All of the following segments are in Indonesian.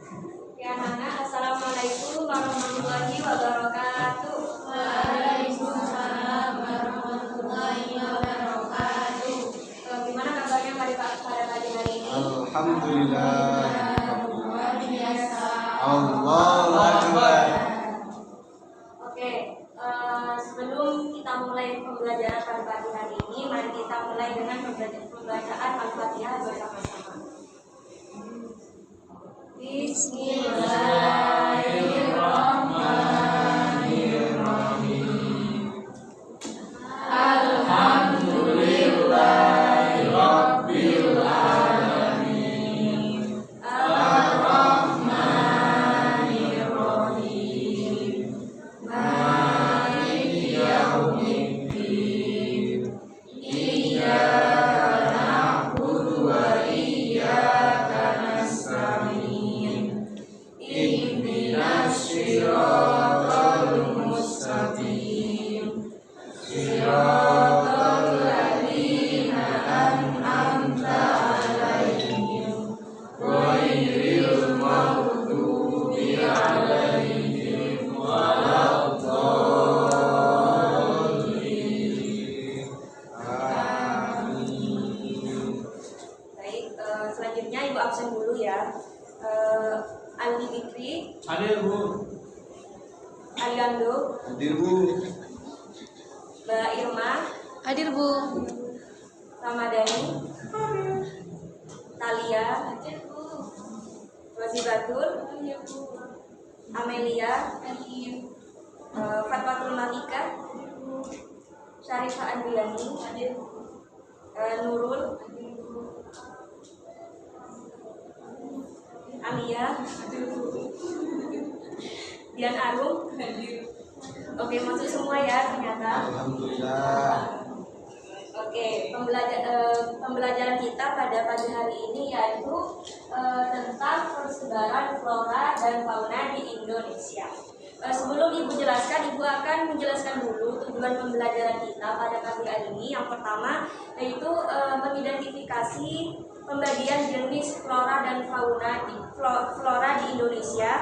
Ya anak, assalamualaikum warahmatullahi wabarakatuh. Waalaikumsalam warahmatullahi wabarakatuh. Gimana kabarnya pada pagi hari ini? Alhamdulillah. Luar biasa. Allahu Akbar. Oke, sebelum kita mulai pembelajaran pada pagi hari ini, mari kita mulai dengan pembacaan Al-Fatihah bersama-sama. Bismillahirrahmanirrahim. Alhamdulillahirabbil alamin. Ar-Rahmanirrahim. Maliki yaumiddin. Iyyaka na'budu wa iyyaka nasta'in. Ihdinas siratal mustaqim. Siratal ladzina an'amta 'alaihim ghairil maghdubi 'alaihim waladdallin. Amin. Baik, selanjutnya Ibu absen dulu ya. Andi Fikri, Hadir Bu. Aliando, Hadir Bu. Mbak Irma, Hadir Bu. Ramadhani, Talia, Rosi Batul, Amelia, Fatwatul Malika, Syarifah Andriani, Nurul, Alia, Dian Arum. Oke, masuk semua ya ternyata. Alhamdulillah. Oke, pembelajaran kita pada pagi hari ini yaitu tentang persebaran flora dan fauna di Indonesia. Sebelum Ibu jelaskan, Ibu akan menjelaskan dulu tujuan pembelajaran kita pada pagi hari ini. Yang pertama yaitu mengidentifikasi pembagian jenis flora dan fauna di Indonesia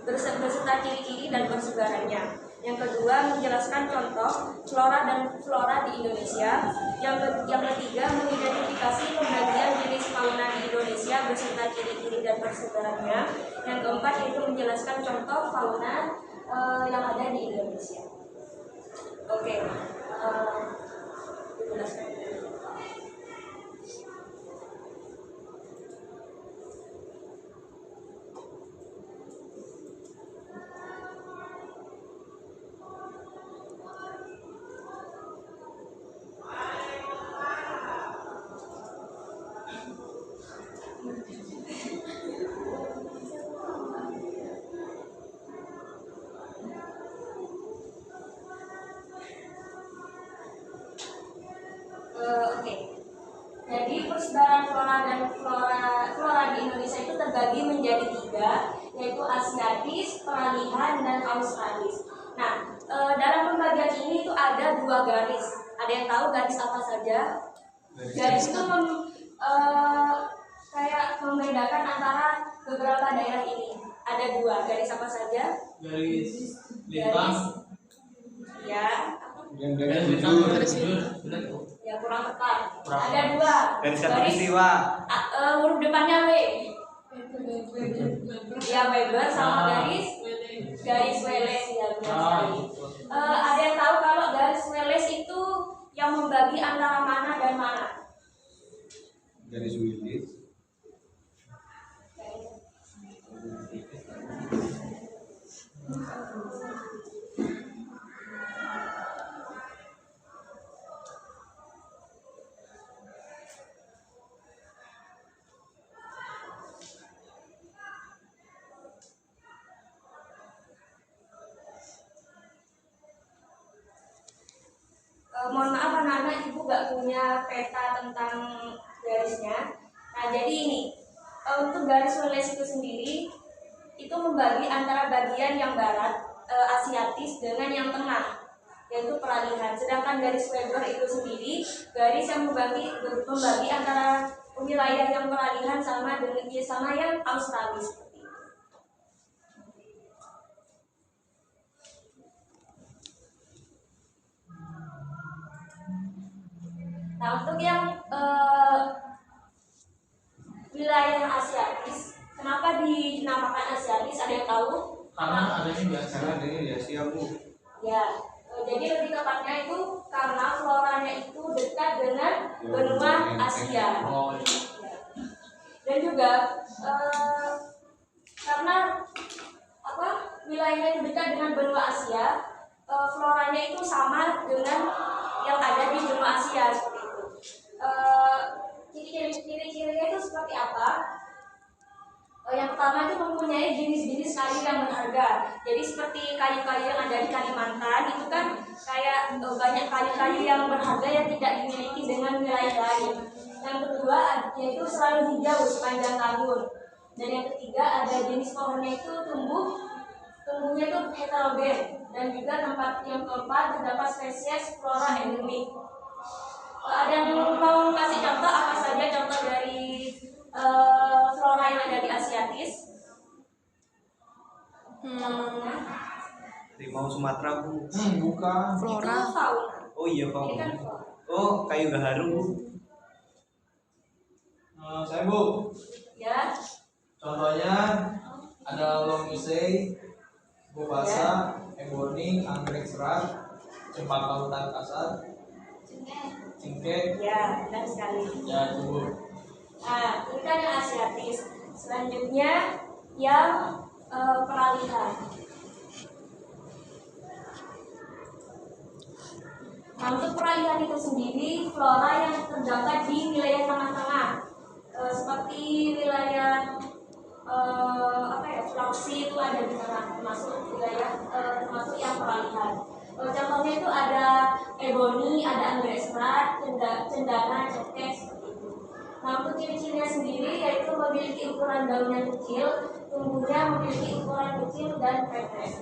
beserta ciri-ciri dan persebarannya. Yang kedua, menjelaskan contoh flora dan flora di Indonesia. Yang ketiga, mengidentifikasi pembagian jenis fauna di Indonesia beserta ciri-ciri dan persebarannya. Yang keempat, yaitu menjelaskan contoh fauna yang ada di Indonesia. Oke, dijelaskan. Oke. Jadi persebaran flora di Indonesia itu terbagi menjadi tiga, yaitu Asiatis, Peralihan, dan Australis. Nah, dalam pembagian ini itu ada dua garis. Ada yang tahu garis apa saja? Garis itu kayak membedakan antara beberapa daerah ini. Ada dua garis apa saja? Garis lintang. Ya, Garis lintang. Garis ya kurang tepat. Kurang Ada dua. Garis khatulistiwa. Huruf depannya W. Ya, Weber sama garis Wallace ya, benar sekali. Ada yang tahu kalau garis Wallace itu yang membagi antara mana dan mana? Garis Willis. Mohon maaf anak-anak, Ibu gak punya peta tentang garisnya. Nah, jadi ini untuk garis Wallace itu sendiri itu membagi antara bagian yang barat Asiatis dengan yang tengah, yaitu Peralihan. Sedangkan garis Weber itu sendiri garis yang membagi antara wilayah yang Peralihan sama yang Australis seperti itu. Nah, untuk yang wilayah Asiatis, kenapa dinamakan Asiatis? Ada yang tahu? Karena adanya biasa. Karena adanya di Asia, Bu. Ya, jadi lebih tepatnya itu karena floranya itu dekat dengan benua Asia. Oh, iya. Dan juga karena wilayahnya yang dekat dengan benua Asia, floranya itu sama dengan yang ada di benua Asia seperti itu. Ciri-cirinya itu seperti apa? Yang pertama itu mempunyai jenis-jenis kayu yang berharga. Jadi seperti kayu-kayu yang ada di Kalimantan itu kan kayak banyak kayu-kayu yang berharga yang tidak dimiliki dengan wilayah lain. Yang kedua yaitu selalu hijau sepanjang tahun. Dan yang ketiga ada jenis pohonnya itu tumbuhnya itu heterogen. Dan juga yang keempat terdapat spesies flora endemik. Ada yang mau kasih contoh apa saja contoh dari flora yang ada di Asiatis? Contohnya Harimau Sumatera, Bu. Bukan. itu fauna. Oh iya, Ini Pak. kan flora. Oh, kayu gaharu, Bu. Saya Bu. Ya. Contohnya ada lomisei, bobasa, ebony, anggrek serat, cempaka hutan kasar, cengkeh. Ya, benar sekali. Ya, itu Bu. Nah, ini kan yang Asiatis. Selanjutnya yang peralihan. Nah, untuk peralihan itu sendiri flora yang terdapat di wilayah tengah-tengah, seperti wilayah Sulawesi itu ada di tengah, termasuk termasuk yang peralihan. Contohnya itu ada ebony, ada anggrek serat, cendana, cengkeh seperti itu. Nah, untuk ciri-cirinya sendiri yaitu memiliki ukuran daun yang kecil, tumbuhnya memiliki ukuran kecil dan pendek.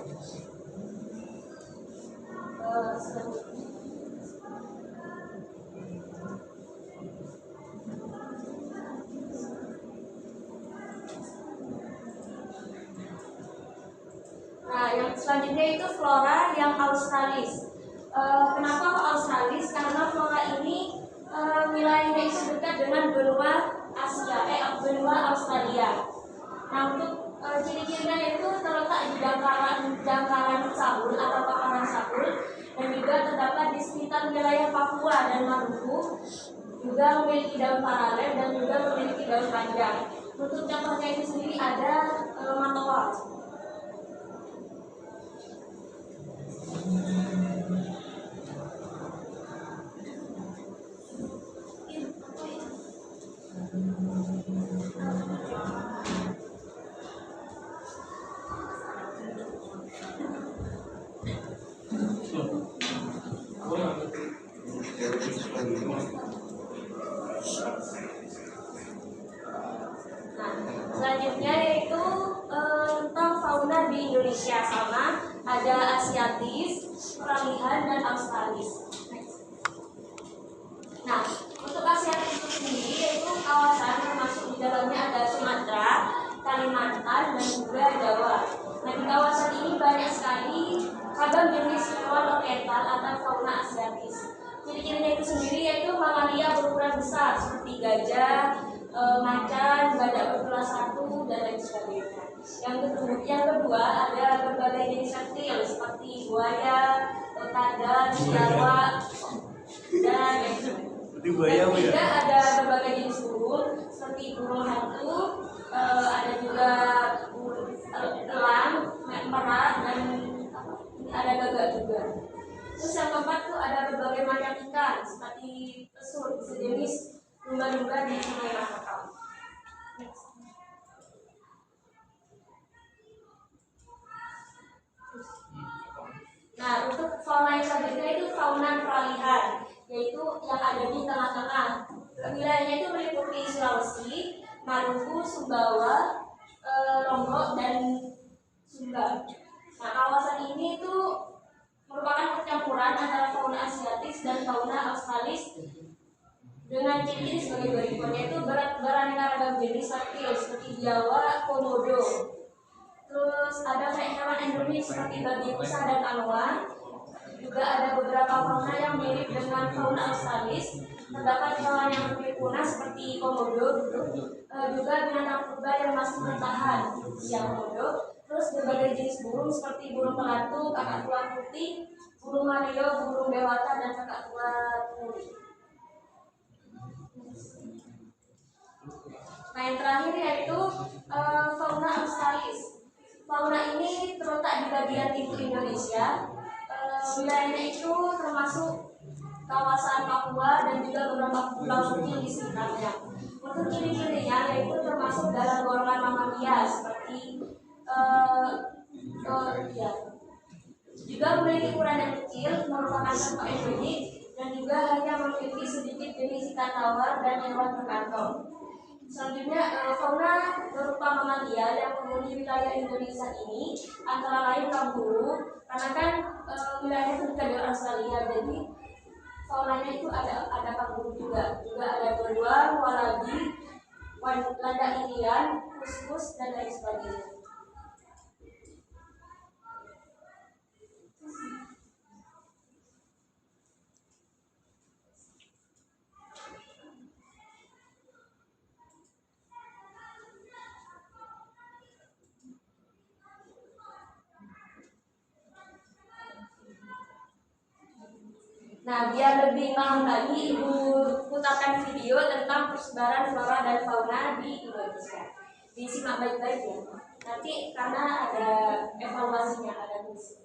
Nah, yang selanjutnya itu flora yang australis. Kenapa kok australis? Karena flora ini wilayahnya itu dekat dengan benua Asia, benua Australia. Nah, untuk ciri-cirinya itu terletak di dangkalan sabul atau paparan sabul, dan juga terdapat di sekitar wilayah Papua dan Maluku. Juga memiliki daun paralel dan juga memiliki daun panjang. Untuk contohnya itu sendiri ada matoa. Selanjutnya yaitu tentang fauna di Indonesia, sama ada Asiatis, peralihan, dan Australis. Nah, untuk Asiatis itu sendiri yaitu kawasan termasuk di dalamnya ada Sumatera, Kalimantan, dan juga Jawa. Nah, di kawasan ini banyak sekali ragam jenis hewan oriental atau fauna Asiatis. Ciri-cirinya itu sendiri yaitu mamalia berukuran besar seperti gajah, macan, badak bertulang satu, dan lain sebagainya. Yang kedua ada berbagai jenis reptil seperti buaya, kadal, biawak, dan lain sebagainya. Buaya, Bu, ya? Ketiga ada berbagai jenis burung seperti burung hantu, ada juga elang, merak, dan ada gagak juga. Terus yang keempat tuh ada berbagai macam ikan seperti pesur sejenis lumba-lumba di Sungai Rakatau. Nah, untuk fauna yang selanjutnya itu fauna peralihan, yaitu yang ada di tengah-tengah. Wilayahnya itu meliputi Sulawesi, Maluku, Sumbawa, Lombok, dan Sumba. Nah, kawasan ini itu merupakan percampuran antara fauna asiatis dan fauna australis dengan ciri sebagai berikut, yaitu beraneka ragam jenis reptil seperti biawak, komodo. Terus ada hewan endemik seperti babi rusa dan anoa. Juga ada beberapa fauna yang mirip dengan fauna australis, terdapat hewan yang hampir punah seperti komodo juga binatang purba yang masih bertahan yang komodo. Terus berbagai jenis burung seperti burung pelatu, kakak tua putih, burung maleo, burung dewata, dan kakak tua tuli. Nah, yang terakhir yaitu fauna australis. Fauna ini terletak di bagian timur Indonesia. Wilayahnya itu termasuk kawasan Papua dan juga beberapa pulau kecil di sekitarnya. Untuk ciri-cirinya yaitu termasuk dalam golongan mamalia seperti juga memiliki ukuran yang kecil, merupakan satwa endemis dan juga hanya memiliki sedikit jenis ikan tawar dan hewan berkantong. Selanjutnya, fauna berupa mamalia yang menghuni wilayah Indonesia ini antara lain kanguru, karena kan wilayahnya itu dekat dengan Australia, jadi faunanya itu ada kanguru juga ada beruang, walabi, landak Indian, kuskus, dan lain sebagainya. Nah, biar lebih paham lagi, Ibu putarkan video tentang persebaran flora dan fauna di Indonesia. Disimak baik-baik ya. Nanti karena ada evaluasinya, ada tulis.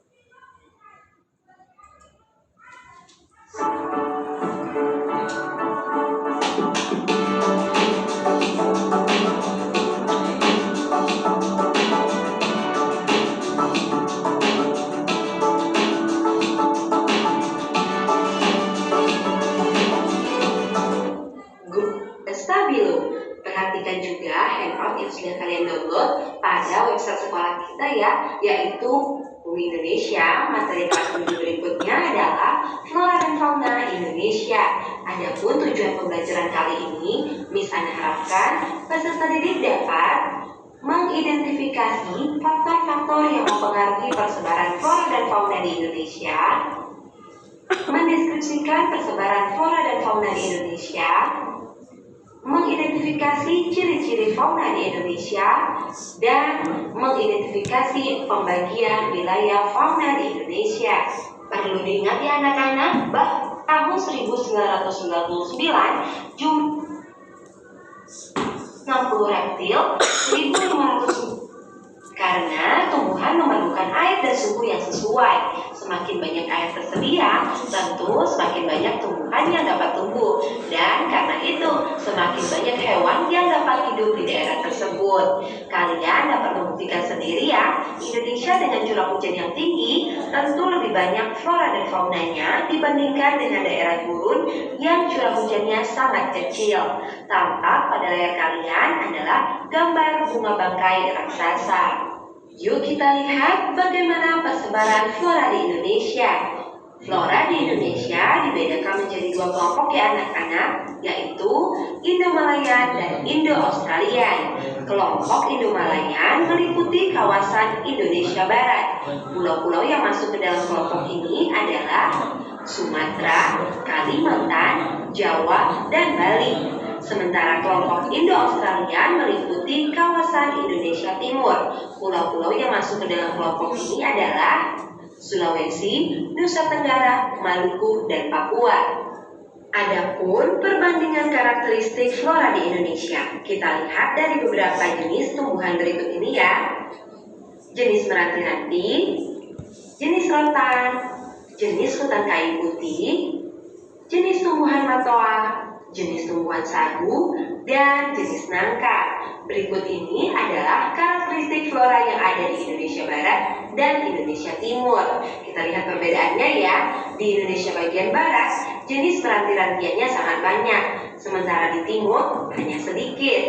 Perhatikan juga handout yang sudah kalian download pada website sekolah kita ya, yaitu Bumi Indonesia. Materi kelas berikutnya adalah Flora dan Fauna Indonesia. Adapun tujuan pembelajaran kali ini, Miss Ana harapkan peserta didik dapat mengidentifikasi faktor-faktor yang mempengaruhi persebaran flora dan fauna di Indonesia, mendeskripsikan persebaran flora dan fauna di Indonesia, mengidentifikasi ciri-ciri fauna di Indonesia, dan mengidentifikasi pembagian wilayah fauna di Indonesia. Perlu diingat ya anak-anak, bahwa tahun 1999 jumlah 60 reptil, 1.500 karena tumbuhan memerlukan air dan suhu yang sesuai. Semakin banyak air tersedia, tentu semakin banyak tumbuhan yang dapat tumbuh. Dan karena itu, semakin banyak hewan yang dapat hidup di daerah tersebut. Kalian dapat membuktikan sendiri ya, Indonesia dengan curah hujan yang tinggi, tentu lebih banyak flora dan faunanya dibandingkan dengan daerah gurun yang curah hujannya sangat kecil. Tampak pada layar kalian adalah gambar bunga bangkai raksasa. Yuk kita lihat bagaimana persebaran flora di Indonesia. Flora di Indonesia dibedakan menjadi dua kelompok ya anak-anak, yaitu Indo-Malayan dan Indo-Australian. Kelompok Indo-Malayan meliputi kawasan Indonesia Barat. Pulau-pulau yang masuk ke dalam kelompok ini adalah Sumatera, Kalimantan, Jawa, dan Bali. Sementara kelompok Indo-Australian meliputi kawasan Indonesia Timur. Pulau-pulau yang masuk ke dalam kelompok ini adalah Sulawesi, Nusa Tenggara, Maluku, dan Papua. Adapun perbandingan karakteristik flora di Indonesia, kita lihat dari beberapa jenis tumbuhan berikut ini ya. Jenis meranti-ranting, jenis rotan, jenis hutan kayu putih, jenis tumbuhan matoa, jenis tumbuhan sagu, dan jenis nangka. Berikut ini adalah karakteristik flora yang ada di Indonesia Barat dan Indonesia Timur. Kita lihat perbedaannya ya. Di Indonesia bagian Barat, jenis meranti-rantiannya sangat banyak, sementara di Timur hanya sedikit.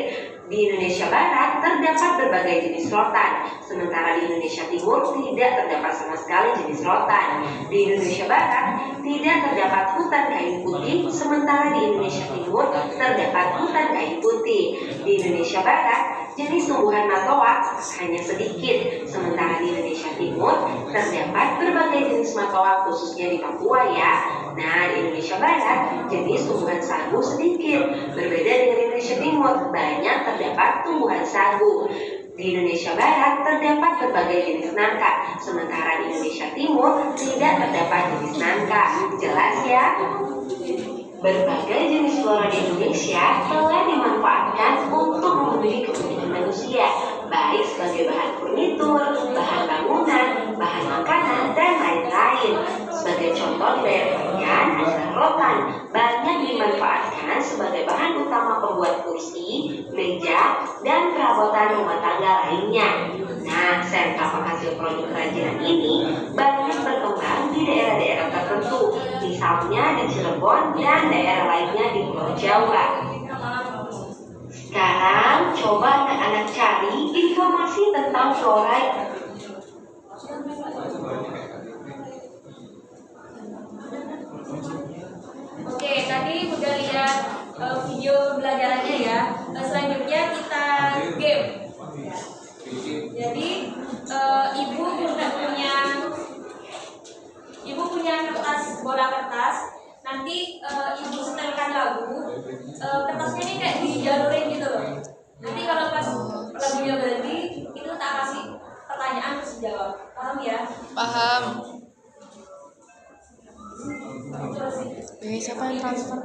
Di Indonesia Barat terdapat berbagai jenis rotan, sementara di Indonesia Timur tidak terdapat sama sekali jenis rotan. Di Indonesia Barat tidak terdapat hutan kayu putih, sementara di Indonesia Timur terdapat hutan kayu putih. Di Indonesia Barat jenis tumbuhan matoa hanya sedikit, sementara di Indonesia Timur terdapat berbagai jenis matoa khususnya di Papua ya. Nah, di Indonesia Barat jenis tumbuhan sagu sedikit, berbeda dengan Indonesia Timur, banyak terdapat tumbuhan sagu. Di Indonesia Barat terdapat berbagai jenis nangka, sementara di Indonesia Timur tidak terdapat jenis nangka. Jelas ya? Berbagai jenis flora di Indonesia telah dimanfaatkan untuk memenuhi kebutuhan manusia, baik sebagai bahan furnitur, bahan bangunan, bahan makanan, dan lain-lain. Sebagai contoh di daerah Kuningan, ada rotan, banyak dimanfaatkan sebagai bahan utama pembuat kursi, meja, dan perabotan rumah tangga lainnya. Nah, sentra penghasil produk kerajinan ini banyak berkembang di daerah-daerah tertentu, misalnya di Cirebon dan daerah lainnya di Pulau Jawa. Sekarang coba anak-anak cari informasi tentang flora. Oke, tadi udah lihat video belajarannya ya. Selanjutnya kita game. Jadi ibu punya kertas, bola kertas. Nanti ibu setelkan lagu. Kertasnya ini kayak dijalurin gitu loh. Nanti kalau pas lagunya berhenti, itu tak kasih pertanyaan terus jawab. Paham ya? Paham. Coba sih. Siapa yang transfer?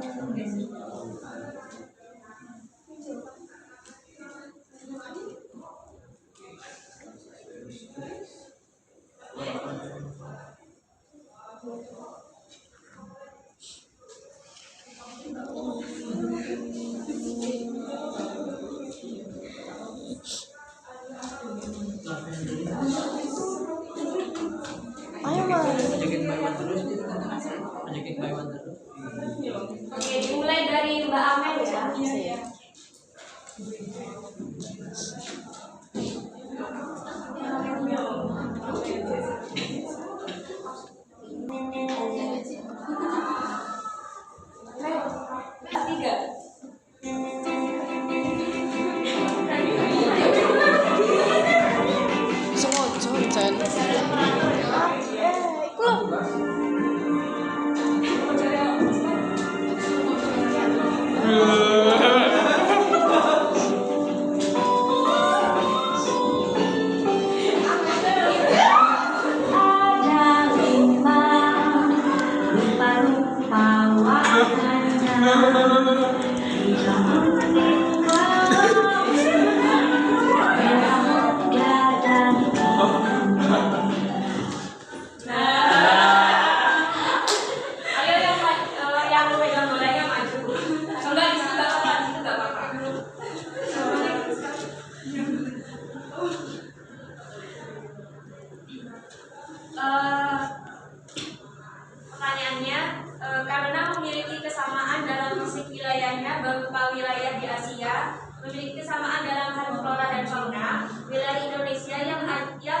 Ayo Mas. Oke, dimulai dari Mbak Amel ya. Tiga. Semua Johnson. Pertanyaannya, karena memiliki kesamaan dalam fisik wilayahnya berupa wilayah di Asia, memiliki kesamaan dalam hal flora dan fauna, wilayah Indonesia yang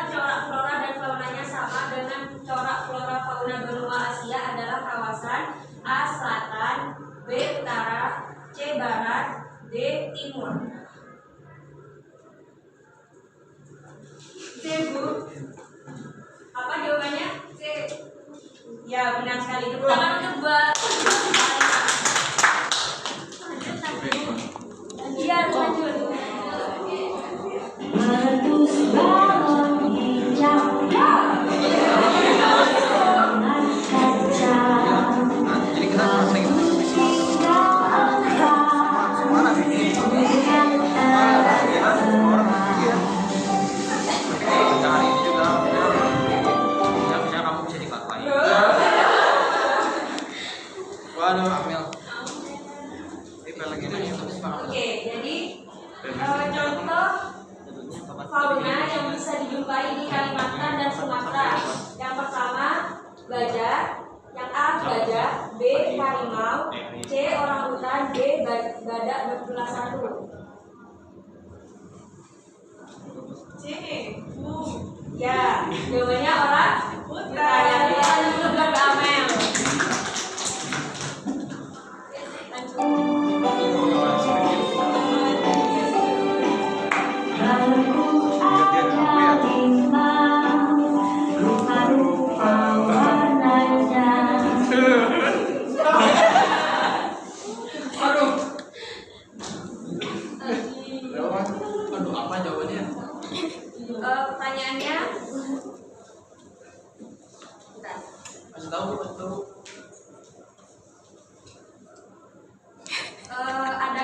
corak flora dan faunanya sama dengan corak flora fauna benua Asia adalah kawasan A. Selatan, B. Utara, C. Barat, D. Timur. C, Bu. Apa jawabannya? C. Ya, benar sekali. Tepuk tangan untuk Mbak. Iya, lanjut. Meletus balon hijau panas kaca Waduh, Amel. Oke, jadi contoh fauna yang bisa dijumpai di Kalimantan dan Sumatera. Yang pertama, gajah. Yang A, gajah. B, harimau. C, orangutan. D, badak berbelah satu. C, ya, jawabannya orangutan. Ya, untuk Mbak Amel. Pertanyaannya, bentar. Kasih tahu, kasih tahu. Ada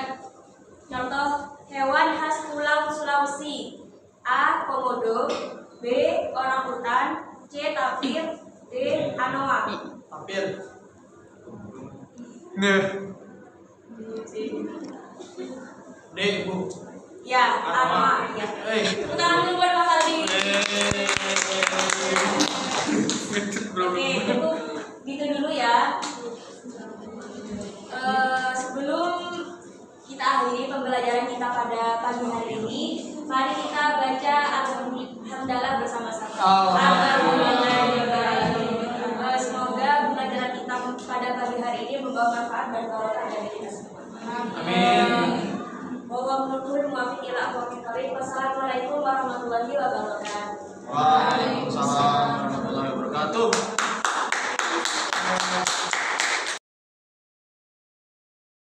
contoh hewan khas Pulau Sulawesi. A. Komodo, B. Orangutan, C. Tapir, D. Anoa. Tapir. Nah. D, Bu. Ya, Anoa. Ya. Tepuk tangan dulu buat Mas Aldi. Oke, cukup gitu dulu ya. Sebelum kita akhiri pembelajaran kita pada pagi hari ini, mari kita baca Alhamdulillah bersama-sama. Alhamdulillah. Semoga pembelajaran kita pada pagi hari ini membawa manfaat dan barokah bagi kita semua. Amin. Wassalamualaikum warahmatullahi wabarakatuh. Waalaikumsalam.